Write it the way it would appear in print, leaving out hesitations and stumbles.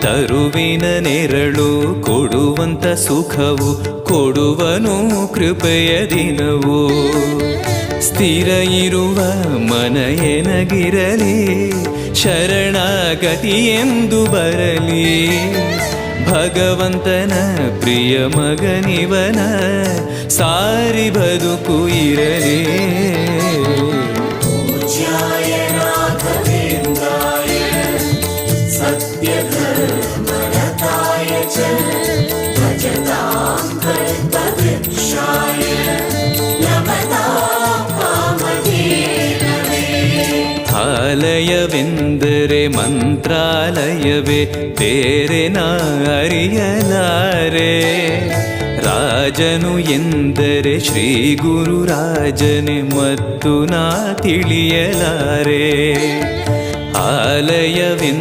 ತರುವಿನ ನೆರಳು ಕೊಡುವಂತ ಸುಖವು ಕೊಡುವನು ಕೃಪೆಯ ದಿನವು. ಸ್ಥಿರ ಇರುವ ಮನ ಎನಗಿರಲಿ, ಶರಣಾಗತಿ ಎಂದು ಬರಲಿ. ಭಗವಂತನ ಪ್ರಿಯ ಮಗನಿವನ ಸಾರಿ ಬದುಕು ಇರಲಿ. ಆಲಯವೆಂದರೆ ಮಂತ್ರಾಲಯವೇ, ಬೇರೆ ನಾ ಅರಿಯಲಾರೆ. ರಾಜನು ಎಂದರೆ ಶ್ರೀ ಗುರುರಾಜನೇ ಮತ್ತು ನಾ ತಿಳಿಯಲಾರೆ. ಆಲಯವೆಂದರೆ